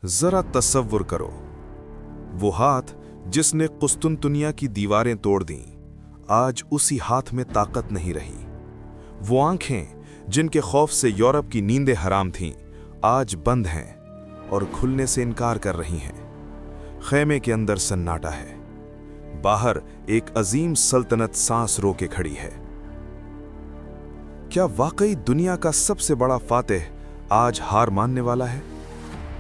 जरा तसव्वुर करो, वो हाथ जिसने कुस्तुनतुनिया की दीवारें तोड़ दीं, आज उसी हाथ में ताकत नहीं रही। वो आंखें जिनके खौफ से यूरोप की नींदें हराम थीं, आज बंद हैं और खुलने से इनकार कर रही हैं। खैमे के अंदर सन्नाटा है, बाहर एक अजीम सल्तनत सांस रोके खड़ी है। क्या वाकई दुनिया का सबसे बड़ा फातेह आज हार मानने वाला है,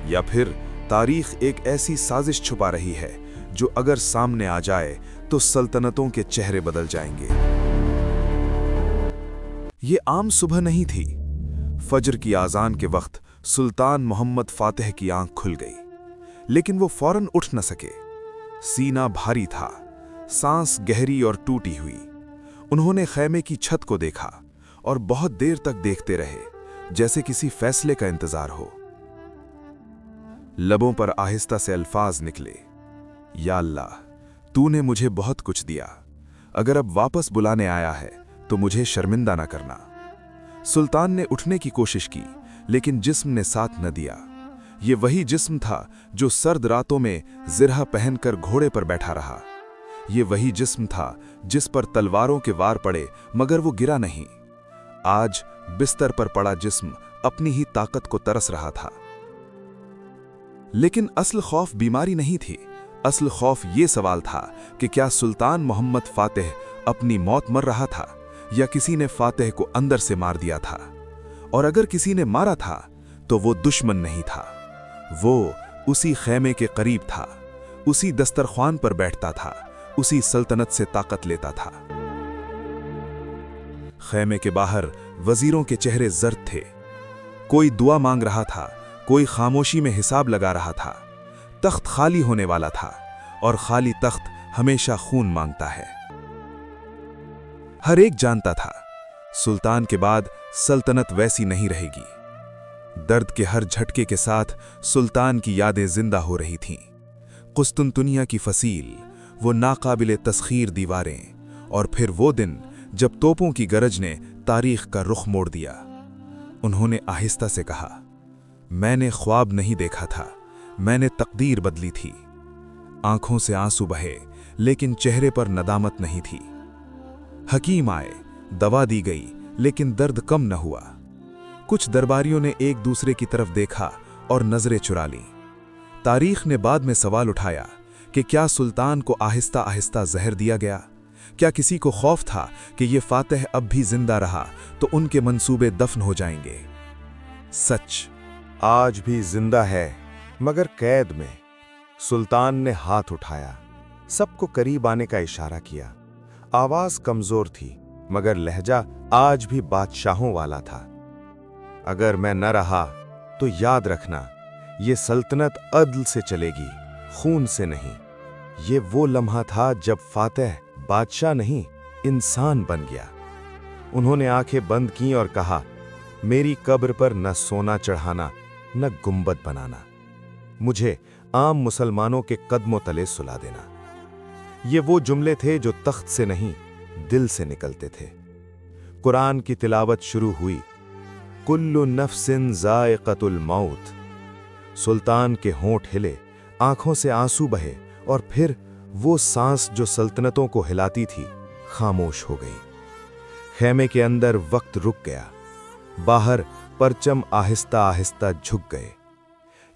या फिर तारीख एक ऐसी साजिश छुपा रही है जो अगर सामने आ जाए तो सल्तनतों के चेहरे बदल जाएंगे। ये आम सुबह नहीं थी। फजर की आजान के वक्त सुल्तान मोहम्मद फातेह की आंख खुल गई, लेकिन वो फौरन उठ न सके। सीना भारी था, सांस गहरी और टूटी हुई। उन्होंने खैमे की छत को देखा और बहुत देर तक देखते रहे, जैसे किसी फैसले का इंतजार हो। लबों पर आहिस्ता से अल्फाज निकले, या अल्लाह, तूने मुझे बहुत कुछ दिया, अगर अब वापस बुलाने आया है तो मुझे शर्मिंदा न करना। सुल्तान ने उठने की कोशिश की, लेकिन जिस्म ने साथ न दिया। ये वही जिस्म था जो सर्द रातों में जिरह पहनकर घोड़े पर बैठा रहा। ये वही जिस्म था जिस पर तलवारों के वार पड़े मगर वो गिरा नहीं। आज बिस्तर पर पड़ा जिस्म अपनी ही ताकत को तरस रहा था। लेकिन असल खौफ बीमारी नहीं थी। असल खौफ ये सवाल था कि क्या सुल्तान मोहम्मद फातेह अपनी मौत मर रहा था, या किसी ने फातेह को अंदर से मार दिया था। और अगर किसी ने मारा था तो वो दुश्मन नहीं था, वो उसी खैमे के करीब था, उसी दस्तरख्वान पर बैठता था, उसी सल्तनत से ताकत लेता था। खैमे के बाहर वजीरों के चेहरे जर्द थे। कोई दुआ मांग रहा था, कोई खामोशी में हिसाब लगा रहा था। तख्त खाली होने वाला था, और खाली तख्त हमेशा खून मांगता है। हर एक जानता था, सुल्तान के बाद सल्तनत वैसी नहीं रहेगी। दर्द के हर झटके के साथ सुल्तान की यादें जिंदा हो रही थीं। कुस्तुनतुनिया की फसील, वो नाकाबिले तस्खीर दीवारें, और फिर वो दिन जब तोपों की गरज ने तारीख का रुख मोड़ दिया। उन्होंने आहिस्ता से कहा, मैंने ख्वाब नहीं देखा था, मैंने तकदीर बदली थी। आंखों से आंसू बहे, लेकिन चेहरे पर नदामत नहीं थी। हकीम आए, दवा दी गई, लेकिन दर्द कम न हुआ। कुछ दरबारियों ने एक दूसरे की तरफ देखा और नजरें चुरा लीं। तारीख ने बाद में सवाल उठाया कि क्या सुल्तान को आहिस्ता आहिस्ता जहर दिया गया? क्या किसी को खौफ था कि ये फातेह अब भी जिंदा रहा तो उनके मंसूबे दफन हो जाएंगे? सच आज भी जिंदा है, मगर कैद में। सुल्तान ने हाथ उठाया, सबको करीब आने का इशारा किया। आवाज कमजोर थी, मगर लहजा आज भी बादशाहों वाला था। अगर मैं न रहा तो याद रखना, ये सल्तनत अदल से चलेगी, खून से नहीं। ये वो लम्हा था जब फातेह बादशाह नहीं, इंसान बन गया। उन्होंने आंखें बंद की और कहा, मेरी कब्र पर न सोना चढ़ाना, न गुंबद बनाना। मुझे आम मुसलमानों के कदमों तले सुला देना। ये वो जुमले थे जो तख्त से नहीं, दिल से निकलते थे। कुरान की तिलावत शुरू हुई। कुल्लु नफ्सिन ज़ाइक़तुल मौत। सुल्तान के होंठ हिले, आंखों से आंसू बहे, और फिर वो सांस जो सल्तनतों को हिलाती थी खामोश हो गई। खैमे के अंदर वक्त रुक गया। बाहर परचम आहिस्ता आहिस्ता झुक गए।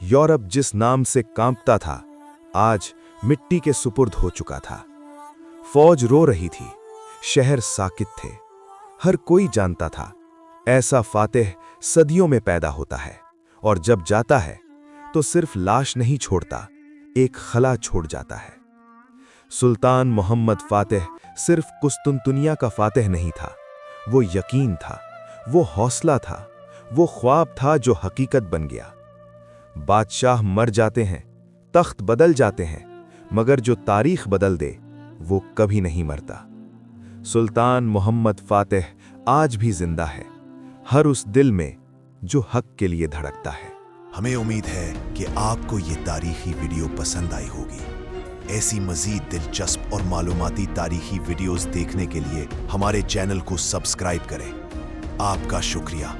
यूरोप जिस नाम से कांपता था, आज मिट्टी के सुपुर्द हो चुका था। फौज रो रही थी, शहर साकित थे। हर कोई जानता था, ऐसा फातेह सदियों में पैदा होता है, और जब जाता है तो सिर्फ लाश नहीं छोड़ता, एक खला छोड़ जाता है। सुल्तान मोहम्मद फातेह सिर्फ कुस्तुनतुनिया का फातेह नहीं था, वो यकीन था, वो हौसला था, वो ख्वाब था जो हकीकत बन गया। बादशाह मर जाते हैं, तख्त बदल जाते हैं, मगर जो तारीख बदल दे वो कभी नहीं मरता। सुल्तान मोहम्मद फातेह आज भी जिंदा है, हर उस दिल में जो हक के लिए धड़कता है। हमें उम्मीद है कि आपको ये तारीखी वीडियो पसंद आई होगी। ऐसी मजीद दिलचस्प और मालूमाती तारीखी वीडियोस देखने के लिए हमारे चैनल को सब्सक्राइब करें। आपका शुक्रिया।